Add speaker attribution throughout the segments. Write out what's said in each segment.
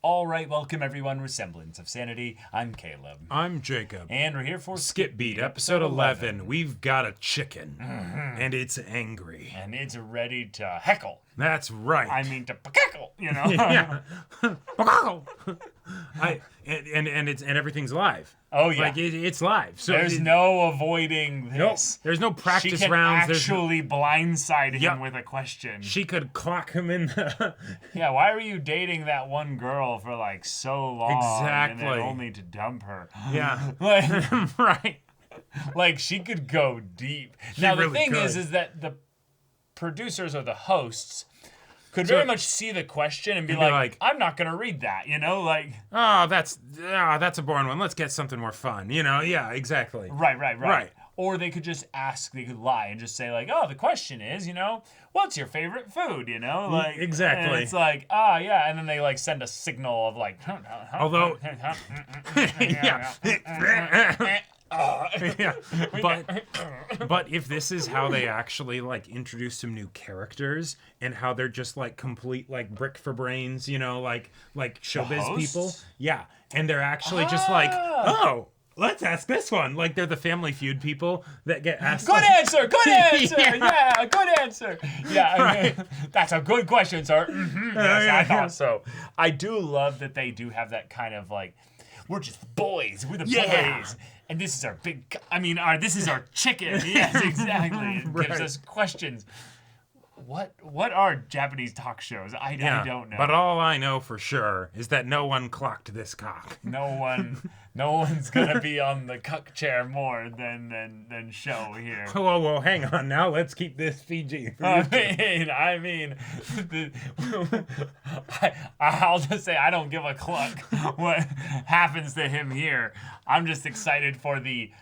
Speaker 1: All right, welcome everyone. Semblance of Sanity. I'm Caleb.
Speaker 2: I'm Jacob.
Speaker 1: And we're here for
Speaker 2: Skip Beat, episode 11. We've got a chicken, and it's angry.
Speaker 1: And it's ready to heckle.
Speaker 2: That's right.
Speaker 1: I mean to peckle, you know?
Speaker 2: Yeah. And everything's live.
Speaker 1: Oh, yeah.
Speaker 2: Like, it's live. So
Speaker 1: there's no avoiding
Speaker 2: Nope.
Speaker 1: this.
Speaker 2: There's no practice
Speaker 1: she can
Speaker 2: rounds.
Speaker 1: actually blindside him
Speaker 2: Yep.
Speaker 1: with a question.
Speaker 2: She could clock him in the...
Speaker 1: Yeah, why were you dating that one girl for like so long?
Speaker 2: Exactly.
Speaker 1: And then only to dump her.
Speaker 2: Yeah.
Speaker 1: Like,
Speaker 2: Right.
Speaker 1: like she could go deep. Now the
Speaker 2: really
Speaker 1: thing
Speaker 2: could.
Speaker 1: is that the producers or the hosts could very much see the question and be like, I'm not gonna read that, you know, like.
Speaker 2: Oh, that's a boring one. Let's get something more fun, you know? Yeah, exactly.
Speaker 1: Right. Or they could just ask, they could lie and just say like, oh, the question is, you know, what's your favorite food, you know? Like,
Speaker 2: exactly.
Speaker 1: And it's like, yeah. And then they like send a signal of like,
Speaker 2: although, yeah. Yeah. But if this is how they actually like introduce some new characters and how they're just like complete like brick for brains, you know, like showbiz people. Yeah. And they're actually just like, oh, let's ask this one. Like they're the Family Feud people that get asked.
Speaker 1: Good answer.
Speaker 2: Yeah.
Speaker 1: Yeah, good answer. Yeah, I mean, that's a good question, sir. Yes, I thought so. I do love that they do have that kind of like, we're just boys. We're the boys. And this is our this is our chicken. Yes, exactly. It gives us questions. What are Japanese talk shows? I don't know.
Speaker 2: But all I know for sure is that no one clocked this cock.
Speaker 1: No one's gonna be on the cuck chair more than show here.
Speaker 2: Whoa, hang on now. Let's keep this PG.
Speaker 1: I mean, I'll just say I don't give a cluck what happens to him here. I'm just excited for the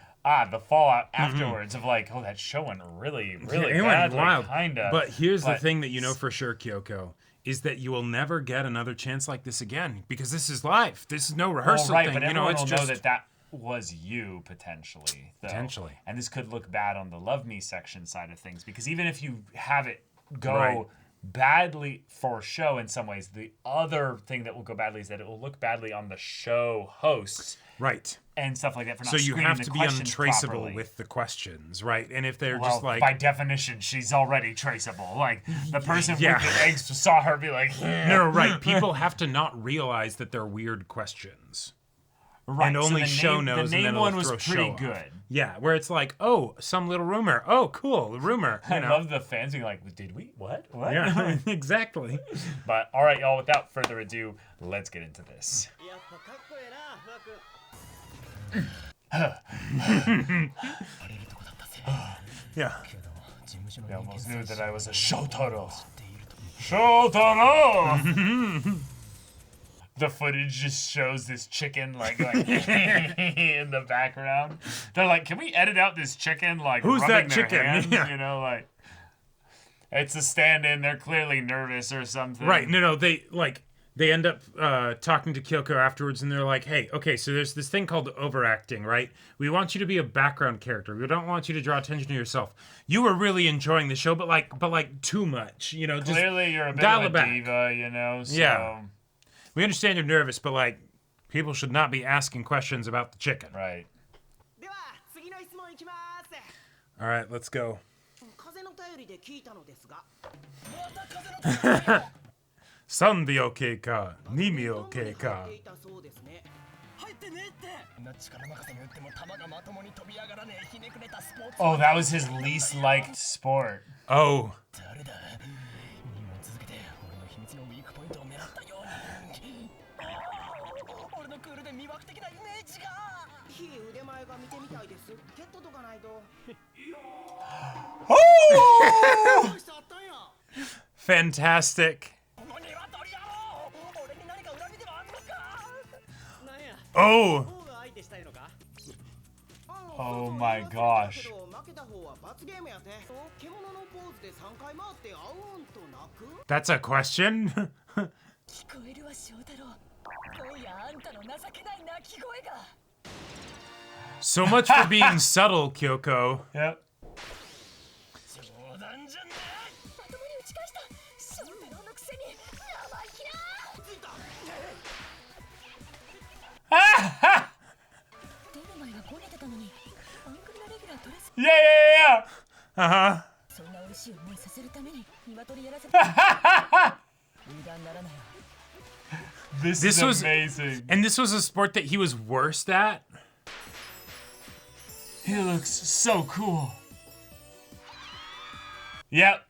Speaker 1: fallout afterwards of like, oh, that show went really
Speaker 2: it
Speaker 1: bad,
Speaker 2: went wild.
Speaker 1: Kinda.
Speaker 2: But here's the thing that you know for sure, Kyoko, is that you will never get another chance like this again because this is live. This is no rehearsal
Speaker 1: right,
Speaker 2: thing.
Speaker 1: But
Speaker 2: you know, it's
Speaker 1: will
Speaker 2: just
Speaker 1: know that was you potentially. Though.
Speaker 2: Potentially.
Speaker 1: And this could look bad on the Love Me section side of things because even if you have it go badly for show in some ways, the other thing that will go badly is that it will look badly on the show hosts.
Speaker 2: Right.
Speaker 1: And stuff like that for not
Speaker 2: so you have to be untraceable
Speaker 1: properly.
Speaker 2: with the questions, right? And if they're just like...
Speaker 1: by definition, she's already traceable. Like, the person with the eggs saw her be like...
Speaker 2: No, right. People have to not realize that they're weird questions.
Speaker 1: Right.
Speaker 2: And only show knows,
Speaker 1: the name
Speaker 2: and then
Speaker 1: one
Speaker 2: it'll
Speaker 1: was
Speaker 2: throw
Speaker 1: pretty
Speaker 2: show
Speaker 1: good.
Speaker 2: Off. Yeah, where it's like, oh, some little rumor. Oh, cool, rumor.
Speaker 1: I love the fans being like, did we? What?
Speaker 2: Yeah, exactly.
Speaker 1: But, all right, y'all, without further ado, let's get into this.
Speaker 2: Yeah.
Speaker 1: I almost knew that I was a Shotaro. Shotaro! The footage just shows this chicken like in the background. They're like, can we edit out this chicken like
Speaker 2: who's
Speaker 1: rubbing
Speaker 2: that
Speaker 1: their
Speaker 2: chicken?
Speaker 1: hands?
Speaker 2: Yeah.
Speaker 1: You know, like it's a stand-in. They're clearly nervous or something.
Speaker 2: Right. No. They end up talking to Kyoko afterwards, and they're like, "Hey, okay, so there's this thing called overacting, right? We want you to be a background character. We don't want you to draw attention to yourself. You were really enjoying the show, but too much, you know.
Speaker 1: Clearly,
Speaker 2: just
Speaker 1: you're a bit
Speaker 2: dial
Speaker 1: of
Speaker 2: it
Speaker 1: a
Speaker 2: back.
Speaker 1: diva, you know. So.
Speaker 2: Yeah. We understand you're nervous, but like, people should not be asking questions about the chicken.
Speaker 1: Right.
Speaker 2: All right, let's go. 3秒経過、2秒経過。
Speaker 1: Oh, that was his least liked sport.
Speaker 2: Oh.
Speaker 1: Oh!
Speaker 2: Fantastic. Oh.
Speaker 1: Oh my gosh.
Speaker 2: That's a question? So much for being subtle, Kyoko.
Speaker 1: Yep. Yeah, yeah,
Speaker 2: Uh-huh.
Speaker 1: This is amazing.
Speaker 2: And this was a sport that he was worst at?
Speaker 1: He looks so cool. Yep.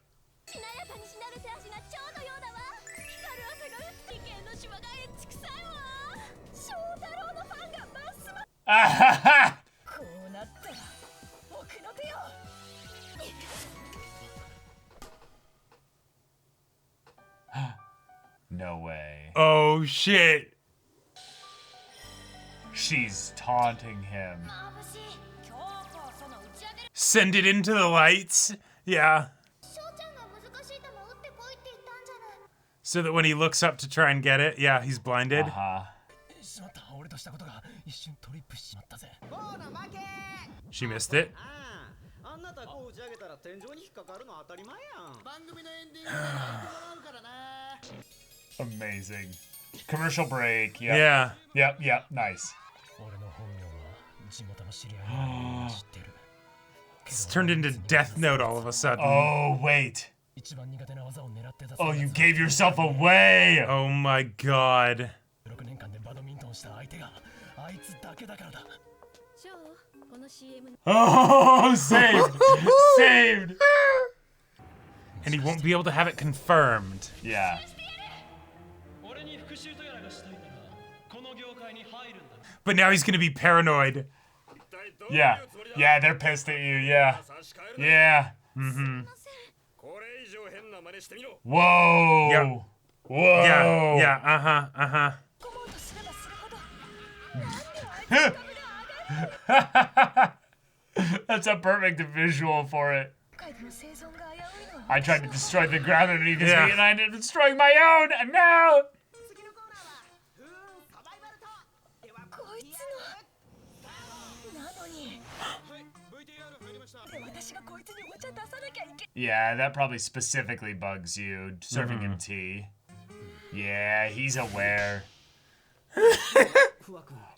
Speaker 1: No way.
Speaker 2: Oh, shit.
Speaker 1: She's taunting him.
Speaker 2: Send it into the lights? Yeah. So that when he looks up to try and get it, yeah, he's blinded. She missed it.
Speaker 1: Amazing. Commercial break. Yep.
Speaker 2: Yeah.
Speaker 1: Yep, yep, nice.
Speaker 2: It's turned into Death Note all of a sudden.
Speaker 1: Oh, wait. Oh, you gave yourself away!
Speaker 2: Oh my god.
Speaker 1: Oh, saved! Saved!
Speaker 2: And he won't be able to have it confirmed.
Speaker 1: Yeah.
Speaker 2: But now he's gonna be paranoid.
Speaker 1: Yeah. Yeah, they're pissed at you, yeah. Yeah. Mm-hmm. Whoa!
Speaker 2: Yep.
Speaker 1: Whoa!
Speaker 2: Yeah, yeah, uh-huh, uh-huh.
Speaker 1: That's a perfect visual for it. I tried to destroy the ground underneath his feet and I ended up destroying my own, and now... Yeah, that probably specifically bugs you, serving him tea. Yeah, he's aware.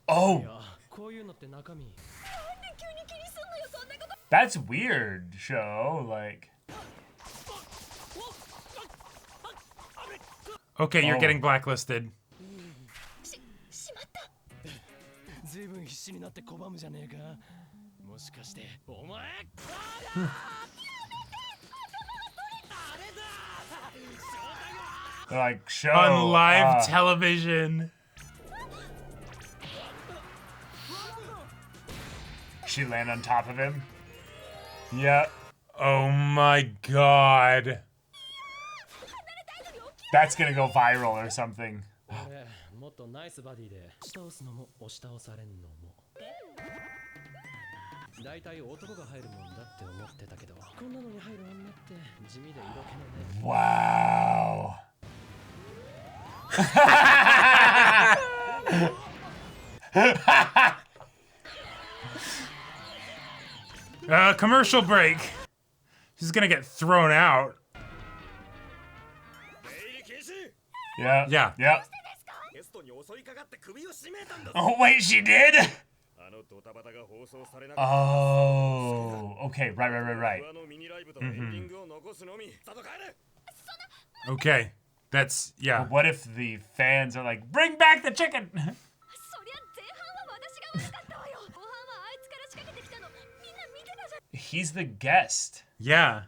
Speaker 1: Oh! That's weird, show, like...
Speaker 2: Okay, you're getting blacklisted.
Speaker 1: Like, show...
Speaker 2: On live television.
Speaker 1: She land on top of him? Yep.
Speaker 2: Oh my god.
Speaker 1: That's gonna go viral or something. Wow.
Speaker 2: Commercial break. He's gonna get thrown out.
Speaker 1: Yeah.
Speaker 2: Yeah.
Speaker 1: Yep. Oh, wait, she did? Oh. Okay, right. Mm-hmm.
Speaker 2: Okay. That's, yeah.
Speaker 1: But what if the fans are like, bring back the chicken? He's the guest.
Speaker 2: Yeah.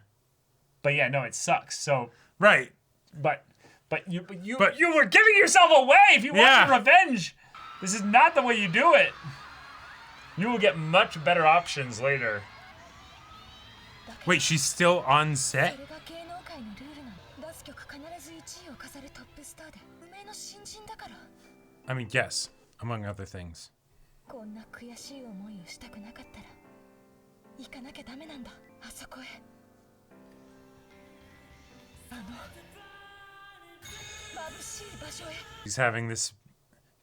Speaker 1: But yeah, no, it sucks. So,
Speaker 2: Right.
Speaker 1: but you were giving yourself away if you want your revenge. This is not the way you do it. You will get much better options later.
Speaker 2: Wait, she's still on set? I mean, yes, among other things. He's having this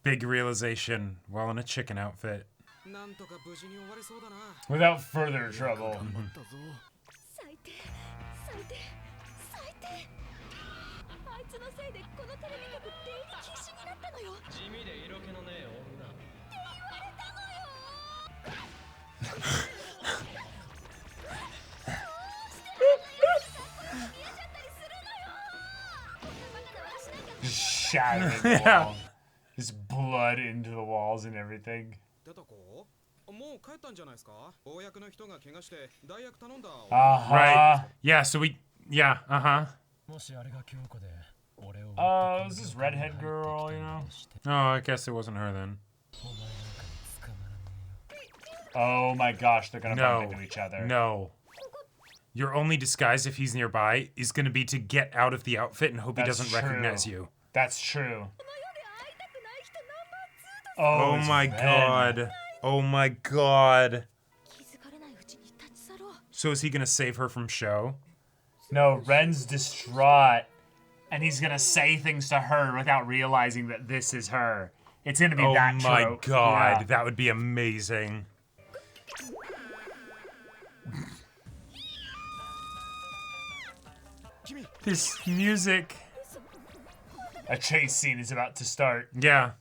Speaker 2: big realization while in a chicken outfit.
Speaker 1: Without further trouble. splattered in the wall. Just blood into the walls and everything.
Speaker 2: Right. Yeah, so we... Yeah, uh-huh.
Speaker 1: Oh, is this redhead girl, you know?
Speaker 2: Oh, I guess it wasn't her then.
Speaker 1: Oh my gosh, they're gonna bump into each other.
Speaker 2: No. Your only disguise if he's nearby is gonna be to get out of the outfit and hope he doesn't recognize you.
Speaker 1: That's true.
Speaker 2: Oh my god. Oh my god. So is he gonna save her from Sho?
Speaker 1: No, Ren's distraught. And he's gonna say things to her without realizing that this is her. It's gonna be that trope.
Speaker 2: Oh my god,
Speaker 1: yeah.
Speaker 2: that would be amazing. This music.
Speaker 1: A chase scene is about to start.
Speaker 2: Yeah.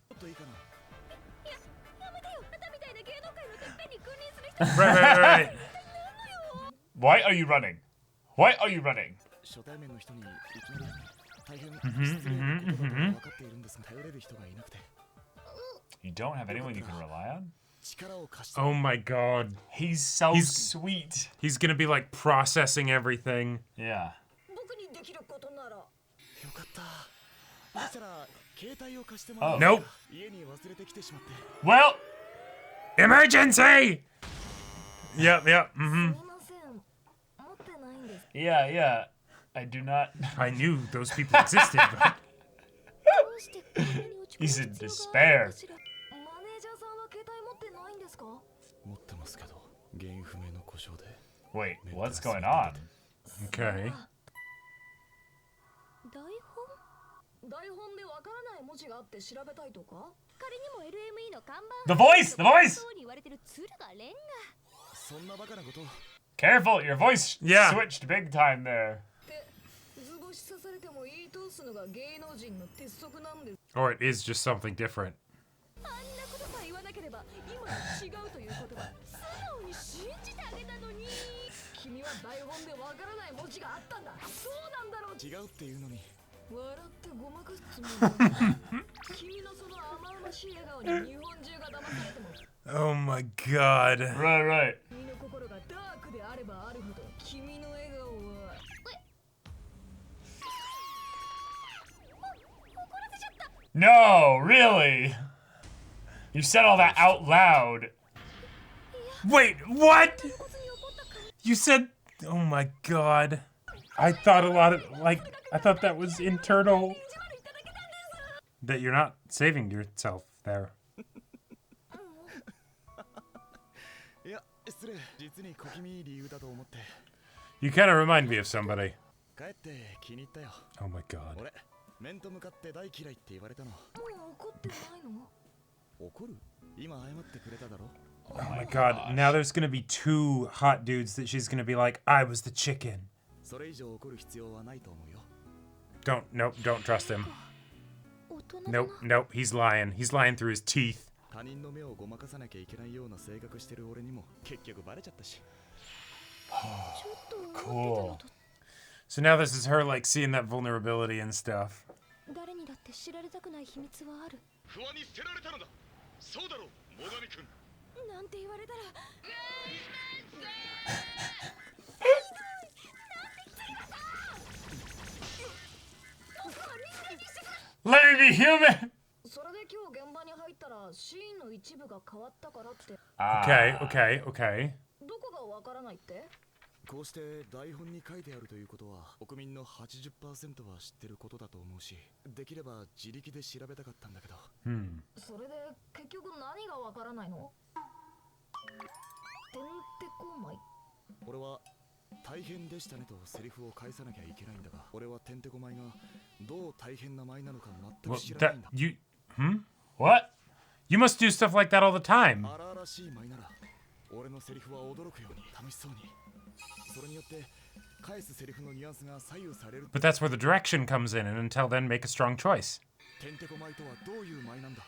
Speaker 2: Right.
Speaker 1: Why are you running? Why are you running? You don't have anyone you can rely on?
Speaker 2: Oh my god.
Speaker 1: He's so sweet.
Speaker 2: He's gonna be like processing everything.
Speaker 1: Yeah. Oh.
Speaker 2: Nope.
Speaker 1: Well.
Speaker 2: Emergency! Yep, mm-hmm.
Speaker 1: Yeah. I do not.
Speaker 2: I knew those people existed, but...
Speaker 1: He's in despair. Wait, what's going on?
Speaker 2: Okay.
Speaker 1: The voice! The voice! Careful, your voice switched big time there.
Speaker 2: Or it is just something different. Oh my god.
Speaker 1: Right. No, really? You said all that out loud.
Speaker 2: Wait, what? You said... Oh my god. I thought a lot of... Like, I thought that was internal. That you're not saving yourself there. You kind of remind me of somebody. Oh my god. Oh my god, now there's gonna be two hot dudes that she's gonna be like, I was the chicken. Don't trust him. Nope, he's lying. He's lying through his teeth.
Speaker 1: Cool.
Speaker 2: So now this is her like seeing that vulnerability and stuff.
Speaker 1: Let me be human!
Speaker 2: Okay.
Speaker 3: こうして台本に書いてあるということは国民の 80% は知ってることだと思うし、できれば自力で調べたかったんだけど。
Speaker 4: それで結局何がわからないの？てんてこまい。
Speaker 3: 俺は大変でしたねとセリフを返さなきゃいけないんだが、俺はてんてこまいがどう大変な舞なのか全く知らないんだ。
Speaker 1: What?
Speaker 2: You must do stuff like that all the time.
Speaker 3: 荒々しい舞なら俺のセリフは驚くように楽しそうに。それによって返すセリフのニュアンスが左右される。
Speaker 2: But that's where the direction comes in, and until then, make a strong choice.
Speaker 3: てんてこ舞とはどういう舞なんだ。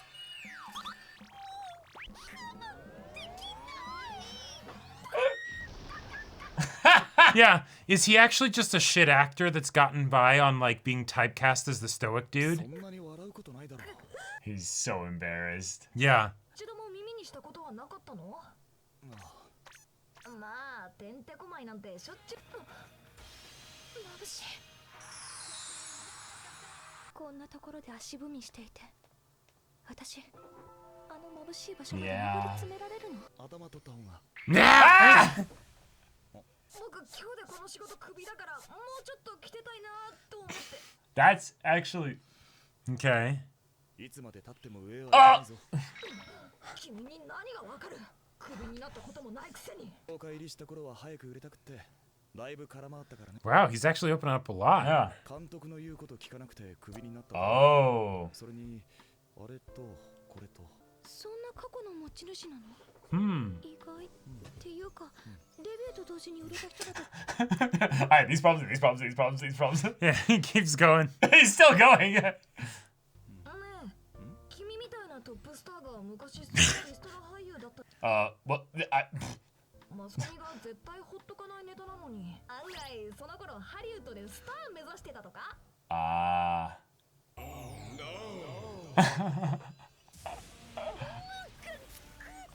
Speaker 2: Yeah, is he actually just a shit actor that's gotten by on like being typecast as the stoic dude?
Speaker 3: そんなに笑うこと
Speaker 1: He's so embarrassed.
Speaker 2: Yeah.
Speaker 4: 一度も耳にしたことはなかったの？まあてんてこまいなんてしょっちゅう。眩しい。こんなところで足踏みしていて、私あの眩しい場所まで上り詰められるの？
Speaker 3: 頭取った方が。
Speaker 4: 僕今日でこの仕事クビだからもうちょっと来てたいなと思って。
Speaker 1: That's actually
Speaker 2: Okay.
Speaker 3: いつまで経っても上はないぞ。
Speaker 4: 君に何がわかる？クビになったこともないくせに。
Speaker 3: 業界入りした頃は早く売れたくってだいぶ空回ったからね。
Speaker 2: Wow, he's actually opening up a lot.
Speaker 1: yeah.
Speaker 3: 監督の言うこと聞かなくてクビになった。
Speaker 1: Oh.
Speaker 3: それにあれとこれと。
Speaker 4: そんな過去の持ち主なの？ 意外っていうか、デビューと同時に売れた人だと。
Speaker 1: Alright, these problems.
Speaker 2: Yeah, he keeps going.
Speaker 1: He's still going.
Speaker 4: ねえ、君みたいなトップスターが昔リストラ俳優だった。
Speaker 1: Well,
Speaker 4: マスコミが絶対ほっとかないネタなのに。案外その頃ハリウッドでスター目指してたとか？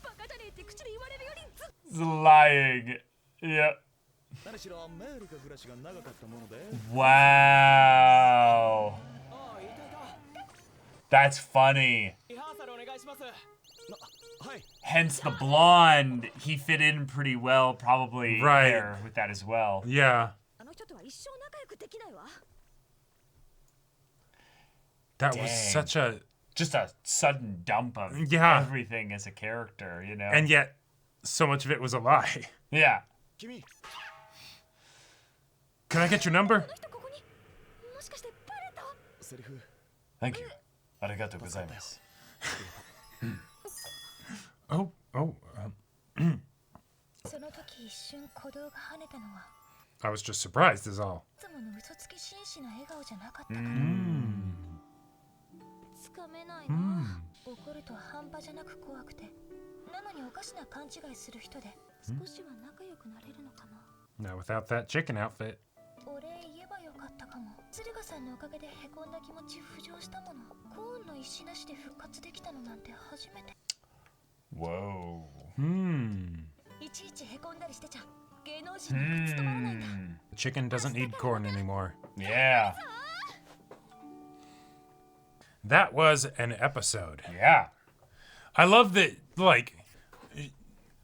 Speaker 4: バカじゃねえって口で言われるよりずっ
Speaker 1: lying. Yeah.
Speaker 3: 何しろアメリカ暮らしが長かったもので。
Speaker 1: Wow. That's funny.
Speaker 3: はい。
Speaker 1: Hence the blonde. He fit in pretty well, probably
Speaker 2: Right.
Speaker 1: there with that as well.
Speaker 2: Yeah.
Speaker 4: あの人とは一生仲良くできないわ。
Speaker 2: That was
Speaker 1: Dang.
Speaker 2: such a...
Speaker 1: Just a sudden dump of
Speaker 2: Yeah.
Speaker 1: everything as a character, you know?
Speaker 2: And yet, so much of it was a lie.
Speaker 1: yeah.
Speaker 3: 君。
Speaker 2: Can I get your number?
Speaker 4: この人ここにもしかしてバレた？
Speaker 3: セリフ。
Speaker 1: Thank you. Arigatou gozaimasu.
Speaker 2: Oh.
Speaker 4: その時一瞬鼓動が跳ねたのは
Speaker 2: I was just surprised is all.
Speaker 4: いつもの嘘つき紳士な笑顔じゃなかったから。つかめないな。怒ると半端じゃなく怖くて、なのにおかしな勘違いする人で少しは仲良くなれるのかな。
Speaker 2: Now without that chicken outfit.
Speaker 4: お礼言えばよかったかも。鶴賀さんのおかげでへこんだ気持ち浮上したもの。幸運の石なしで復活できたのなんて初めて。
Speaker 1: Whoa.
Speaker 4: いちいちへこんだりしてちゃ芸能人に務まらないんだ。
Speaker 2: Chicken doesn't need corn anymore.
Speaker 1: Yeah.
Speaker 2: That was an episode.
Speaker 1: Yeah.
Speaker 2: I love that, like,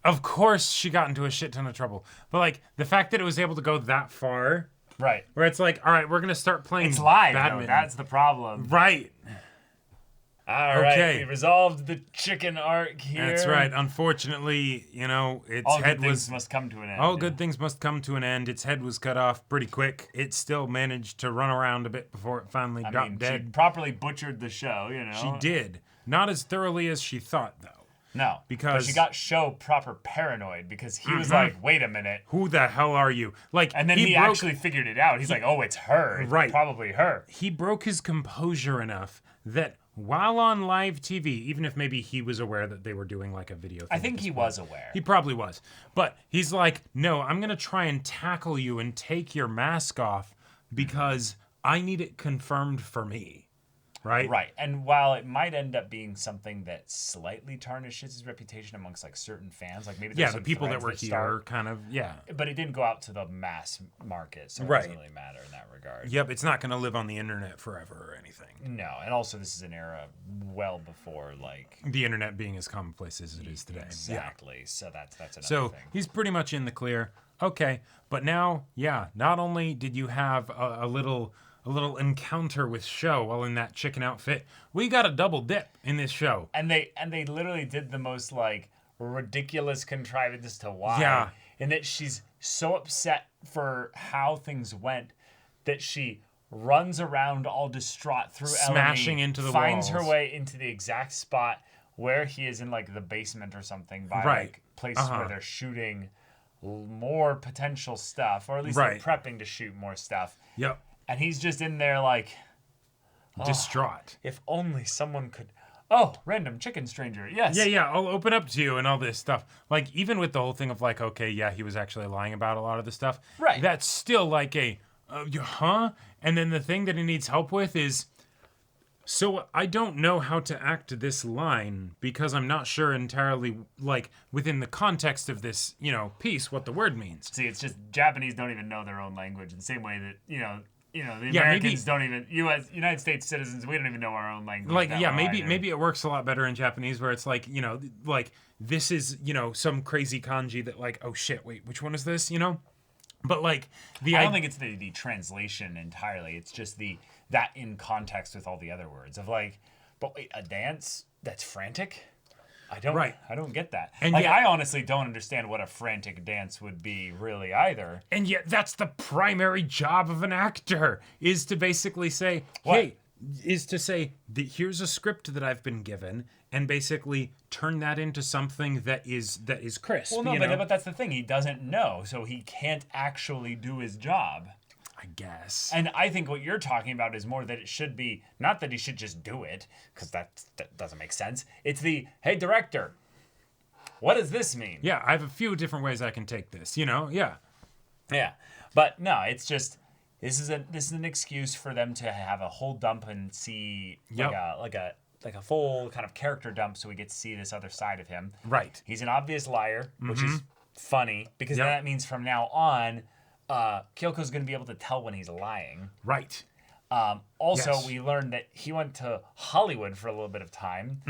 Speaker 2: of course she got into a shit ton of trouble, but like the fact that it was able to go that far,
Speaker 1: Right.
Speaker 2: where it's like, all right, we're gonna start playing
Speaker 1: It's live, though.
Speaker 2: badminton.
Speaker 1: That's the problem.
Speaker 2: Right.
Speaker 1: All right.
Speaker 2: Okay.
Speaker 1: We resolved the chicken arc here.
Speaker 2: That's right. Unfortunately, you know, its
Speaker 1: All
Speaker 2: head
Speaker 1: good things
Speaker 2: was.
Speaker 1: must come to an end.
Speaker 2: All good things must come to an end. Its head was cut off pretty quick. It still managed to run around a bit before it finally
Speaker 1: I
Speaker 2: dropped
Speaker 1: mean,
Speaker 2: dead.
Speaker 1: she properly butchered the show, you know.
Speaker 2: She did. Not as thoroughly as she thought, though.
Speaker 1: No.
Speaker 2: Because-
Speaker 1: But she got show proper paranoid because he was like, wait a minute.
Speaker 2: Who the hell are you? Like,
Speaker 1: And then he
Speaker 2: broke,
Speaker 1: actually figured it out. He's like, oh, it's her. It's
Speaker 2: Right.
Speaker 1: probably her.
Speaker 2: He broke his composure enough that while on live TV, even if maybe he was aware that they were doing like a video thing
Speaker 1: I
Speaker 2: at
Speaker 1: think
Speaker 2: this
Speaker 1: he
Speaker 2: point,
Speaker 1: was aware.
Speaker 2: He probably was. But he's like, no, I'm going to try and tackle you and take your mask off because I need it confirmed for me. Right?
Speaker 1: Right. And while it might end up being something that slightly tarnishes his reputation amongst like certain fans, like maybe there's
Speaker 2: Yeah, the
Speaker 1: some
Speaker 2: people that
Speaker 1: threads
Speaker 2: were here
Speaker 1: start-
Speaker 2: kind of, yeah.
Speaker 1: but it didn't go out to the mass market, so it
Speaker 2: Right.
Speaker 1: doesn't really matter in that regard.
Speaker 2: Yep, it's not going to live on the internet forever or anything.
Speaker 1: No, and also this is an era well before like
Speaker 2: The internet being as commonplace as it is today. Yeah.
Speaker 1: exactly. So that's another
Speaker 2: So
Speaker 1: thing.
Speaker 2: he's pretty much in the clear. Okay, but now, yeah, not only did you have a little encounter with Show while in that chicken outfit, we got a double dip in this show.
Speaker 1: And they literally did the most like ridiculous contrivance as to why.
Speaker 2: Yeah.
Speaker 1: In that she's so upset for how things went that she runs around all distraught through
Speaker 2: Smashing
Speaker 1: Eleni,
Speaker 2: into the
Speaker 1: finds
Speaker 2: walls.
Speaker 1: her way into the exact spot where he is in like the basement or something by
Speaker 2: Right.
Speaker 1: like places where they're shooting more potential stuff, or at least
Speaker 2: Right.
Speaker 1: they're prepping to shoot more stuff.
Speaker 2: Yep.
Speaker 1: And he's just in there like,
Speaker 2: Distraught.
Speaker 1: if only someone could. Oh, random chicken stranger. Yes.
Speaker 2: Yeah, I'll open up to you and all this stuff. Like, even with the whole thing of like, okay, yeah, he was actually lying about a lot of the stuff.
Speaker 1: Right.
Speaker 2: That's still like a, huh? And then the thing that he needs help with is So I don't know how to act this line because I'm not sure entirely, like, within the context of this, piece, what the word means.
Speaker 1: See, it's just Japanese don't even know their own language in the same way that, the
Speaker 2: Yeah,
Speaker 1: Americans don't even, United States citizens, we don't even know our own language.
Speaker 2: Like,
Speaker 1: that
Speaker 2: yeah,
Speaker 1: well
Speaker 2: maybe
Speaker 1: either.
Speaker 2: maybe it works a lot better in Japanese where it's like, like, this is, some crazy kanji that, like, oh shit, wait, which one is this, But, like,
Speaker 1: I don't think it's the translation entirely. It's just that in context with all the other words of like, but wait, a dance that's frantic? I don't get that.
Speaker 2: And
Speaker 1: like,
Speaker 2: yet-
Speaker 1: I honestly don't understand what a frantic dance would be really either.
Speaker 2: And yet that's the primary job of an actor, is to basically say,
Speaker 1: What?
Speaker 2: hey, is to say, here's a script that I've been given, and basically turn that into something that is crisp.
Speaker 1: Well, no, but that's the thing. He doesn't know, so he can't actually do his job.
Speaker 2: I guess.
Speaker 1: And I think what you're talking about is more that it should be, not that he should just do it, because that doesn't make sense. It's hey, director, what does this mean?
Speaker 2: Yeah, I have a few different ways I can take this, Yeah.
Speaker 1: Yeah. But no, it's just, this is an excuse for them to have a whole dump and see
Speaker 2: Yep.
Speaker 1: like a full kind of character dump, so we get to see this other side of him.
Speaker 2: Right.
Speaker 1: He's an obvious liar, which is funny, because
Speaker 2: Yep.
Speaker 1: then that means from now on, Kyoko's going to be able to tell when he's lying.
Speaker 2: Right.
Speaker 1: Also,
Speaker 2: Yes.
Speaker 1: we learned that he went to Hollywood for a little bit of time.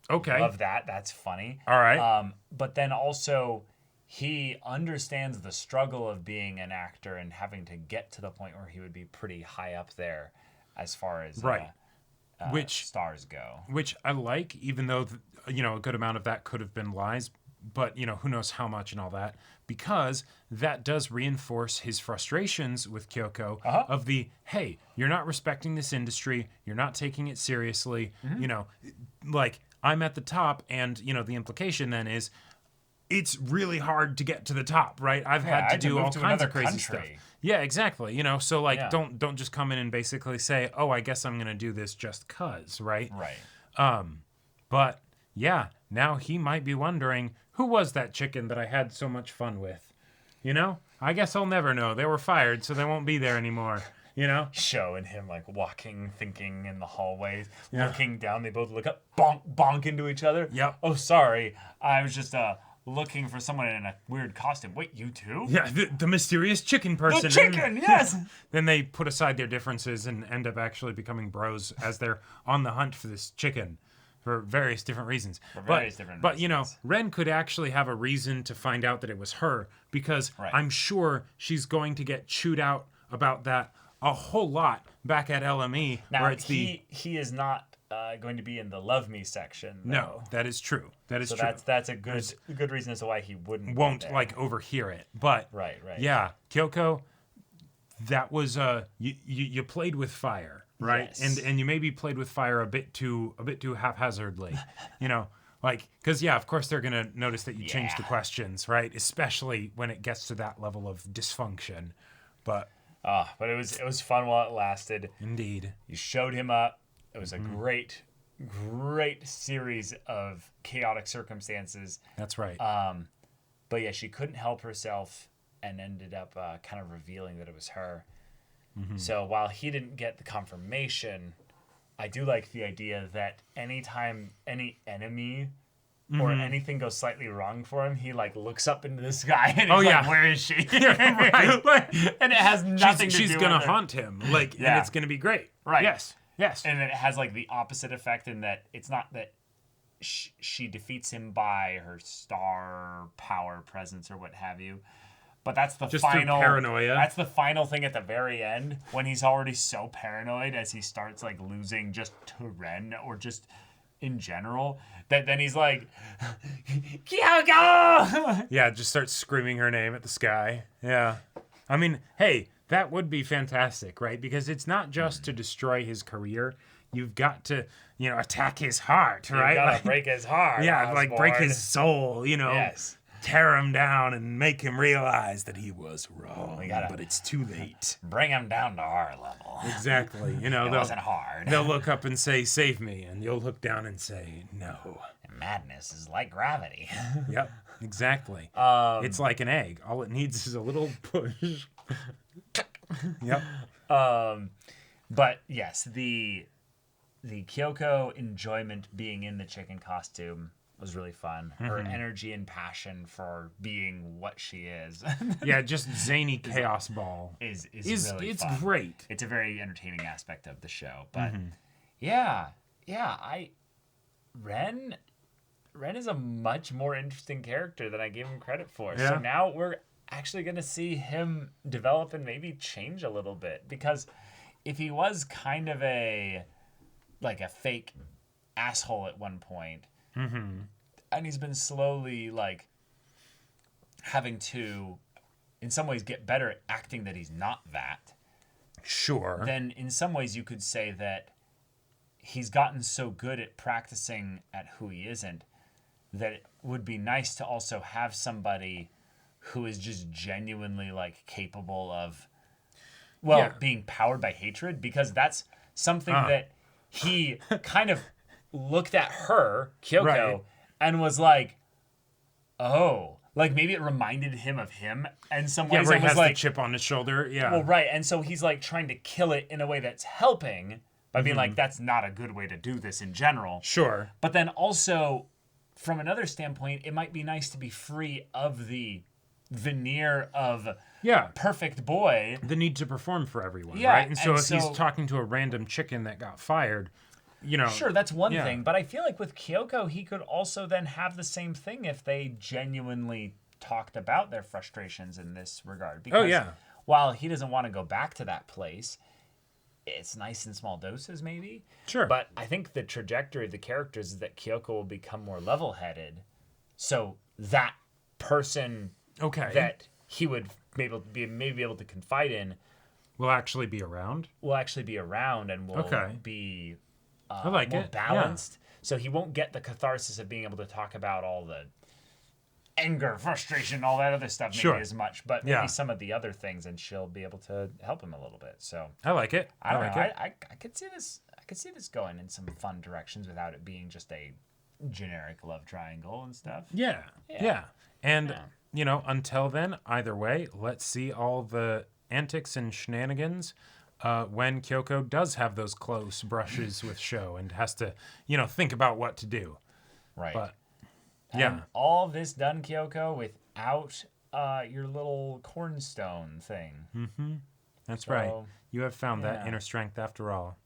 Speaker 2: Okay.
Speaker 1: Love that. That's funny.
Speaker 2: All right.
Speaker 1: But then also, he understands the struggle of being an actor and having to get to the point where he would be pretty high up there as far as
Speaker 2: Right. Which
Speaker 1: stars go.
Speaker 2: which I like, even though a good amount of that could have been lies, but who knows how much and all that, because that does reinforce his frustrations with Kyoko of the, hey, you're not respecting this industry, you're not taking it seriously, like, I'm at the top, and the implication then is it's really hard to get to the top, right? I've
Speaker 1: I
Speaker 2: had to
Speaker 1: had to
Speaker 2: do
Speaker 1: move
Speaker 2: all
Speaker 1: to
Speaker 2: kinds of
Speaker 1: another
Speaker 2: crazy stuff.
Speaker 1: country.
Speaker 2: Yeah, exactly. So like,
Speaker 1: Yeah.
Speaker 2: don't just come in and basically say, oh, I guess I'm gonna do this just cause, right?
Speaker 1: Right.
Speaker 2: But yeah, now he might be wondering, who was that chicken that I had so much fun with? I guess I'll never know. They were fired, so they won't be there anymore.
Speaker 1: Showing him like walking, thinking in the hallways,
Speaker 2: Yeah.
Speaker 1: looking down. They both look up, bonk into each other.
Speaker 2: Yep.
Speaker 1: Oh, sorry. I was just looking for someone in a weird costume. Wait, you too?
Speaker 2: Yeah, the mysterious chicken person.
Speaker 1: The chicken, yes.
Speaker 2: Then they put aside their differences and end up actually becoming bros as they're on the hunt for this chicken for various different reasons. But Ren could actually have a reason to find out that it was her, because
Speaker 1: Right.
Speaker 2: I'm sure she's going to get chewed out about that a whole lot back at LME,
Speaker 1: Now,
Speaker 2: where it's
Speaker 1: he is not going to be in the love me section.
Speaker 2: no,
Speaker 1: though.
Speaker 2: that is true. That is
Speaker 1: So
Speaker 2: true.
Speaker 1: that's a good reason as to why he wouldn't be
Speaker 2: Won't
Speaker 1: there.
Speaker 2: like overhear it, but
Speaker 1: Right.
Speaker 2: yeah, Kyoko, that was you played with fire, right?
Speaker 1: Yes.
Speaker 2: And you maybe played with fire a bit too haphazardly, like, because of course they're gonna notice that you changed the
Speaker 1: Yeah.
Speaker 2: questions, right? Especially when it gets to that level of dysfunction. But
Speaker 1: But it was fun while it lasted.
Speaker 2: indeed,
Speaker 1: You showed him up. It was a great series of chaotic circumstances.
Speaker 2: that's right.
Speaker 1: But yeah, she couldn't help herself and ended up kind of revealing that it was her. So while he didn't get the confirmation, I do like the idea that anytime any enemy or anything goes slightly wrong for him, he like looks up into the sky and he's like, where is she?
Speaker 2: Right.
Speaker 1: And it has nothing to do
Speaker 2: she's
Speaker 1: with
Speaker 2: gonna
Speaker 1: her.
Speaker 2: haunt him, like, and
Speaker 1: Yeah.
Speaker 2: it's gonna be great.
Speaker 1: Right.
Speaker 2: Yes.
Speaker 1: And it has like the opposite effect in that it's not that she defeats him by her star power presence or what have you, but that's the
Speaker 2: Just through
Speaker 1: final
Speaker 2: paranoia.
Speaker 1: That's the final thing at the very end when he's already so paranoid as he starts like losing just to Ren or just in general that then he's like, Kyoko!
Speaker 2: Yeah, just start screaming her name at the sky. Yeah. I mean, hey, that would be fantastic, right? Because it's not just to destroy his career. You've got to, attack his heart, right?
Speaker 1: You gotta
Speaker 2: Like,
Speaker 1: break his heart.
Speaker 2: yeah, like break
Speaker 1: Osborn.
Speaker 2: his soul,
Speaker 1: Yes.
Speaker 2: tear him down and make him realize that he was wrong.
Speaker 1: gotta-
Speaker 2: But it's too late.
Speaker 1: Bring him down to our level.
Speaker 2: Exactly.
Speaker 1: It wasn't hard.
Speaker 2: they'll look up and say, "Save me," and you'll look down and say, "No."
Speaker 1: Madness is like gravity.
Speaker 2: Yep, exactly. It's like an egg. All it needs is a little push. Yep.
Speaker 1: But yes, the Kyoko enjoyment being in the chicken costume was really fun. Her energy and passion for being what she is
Speaker 2: Yeah, just zany chaos ball.
Speaker 1: is really
Speaker 2: it's
Speaker 1: fun.
Speaker 2: great.
Speaker 1: It's a very entertaining aspect of the show. But yeah, Ren is a much more interesting character than I gave him credit for.
Speaker 2: Yeah.
Speaker 1: So now we're actually going to see him develop and maybe change a little bit, because if he was kind of a fake asshole at one point, and he's been slowly like having to in some ways get better at acting that he's not that,
Speaker 2: Sure.
Speaker 1: then in some ways you could say that he's gotten so good at practicing at who he isn't that it would be nice to also have somebody who is just genuinely like capable of being powered by hatred, because that's something that he kind of looked at her, Kyoko,
Speaker 2: Right.
Speaker 1: and was like, oh, like maybe it reminded him of him in some ways.
Speaker 2: Where
Speaker 1: and
Speaker 2: he
Speaker 1: was
Speaker 2: has
Speaker 1: like,
Speaker 2: the chip on his shoulder. Yeah.
Speaker 1: well, right. And so he's like trying to kill it in a way that's helping by being like, that's not a good way to do this in general.
Speaker 2: Sure.
Speaker 1: But then also, from another standpoint, it might be nice to be free of the veneer of
Speaker 2: Yeah.
Speaker 1: perfect boy.
Speaker 2: The need to perform for everyone,
Speaker 1: Yeah,
Speaker 2: right? And so
Speaker 1: and
Speaker 2: if he's
Speaker 1: so-
Speaker 2: talking to a random chicken that got fired,
Speaker 1: Sure, that's one
Speaker 2: Yeah.
Speaker 1: thing. But I feel like with Kyoko, he could also then have the same thing if they genuinely talked about their frustrations in this regard. Because
Speaker 2: yeah.
Speaker 1: while he doesn't want to go back to that place, it's nice in small doses, maybe.
Speaker 2: Sure.
Speaker 1: But I think the trajectory of the characters is that Kyoko will become more level-headed. So that person
Speaker 2: Okay.
Speaker 1: that he would maybe be able to confide in
Speaker 2: will actually be around.
Speaker 1: will actually be around and will
Speaker 2: Okay.
Speaker 1: be
Speaker 2: I like
Speaker 1: more
Speaker 2: it.
Speaker 1: balanced. So he won't get the catharsis of being able to talk about all the anger, frustration, all that other stuff maybe
Speaker 2: Sure.
Speaker 1: as much, but maybe
Speaker 2: Yeah.
Speaker 1: some of the other things, and she'll be able to help him a little bit. So
Speaker 2: Yeah. I like it.
Speaker 1: I don't
Speaker 2: like
Speaker 1: know.
Speaker 2: it.
Speaker 1: I could see this. I could see this going in some fun directions without it being just a generic love triangle and stuff.
Speaker 2: Yeah. And, until then, either way, let's see all the antics and shenanigans when Kyoko does have those close brushes with Sho and has to, think about what to do.
Speaker 1: Right.
Speaker 2: But,
Speaker 1: And
Speaker 2: yeah.
Speaker 1: all this done, Kyoko, without your little cornstone thing.
Speaker 2: That's right.
Speaker 1: So,
Speaker 2: You have found that
Speaker 1: yeah.
Speaker 2: inner strength after all.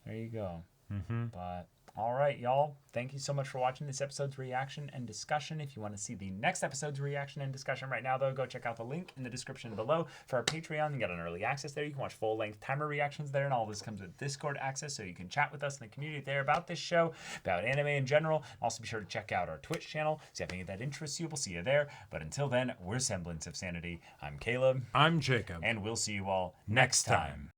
Speaker 1: There you go. But all right, y'all. Thank you so much for watching this episode's reaction and discussion. If you want to see the next episode's reaction and discussion right now, though, go check out the link in the description below for our Patreon. You get an early access there. You can watch full-length timer reactions there, and all this comes with Discord access, so you can chat with us in the community there about this show, about anime in general. Also, be sure to check out our Twitch channel. See if any of that interests you. We'll see you there. But until then, we're Semblance of Sanity. I'm Caleb,
Speaker 2: I'm Jacob.
Speaker 1: and we'll see you all
Speaker 2: Next time.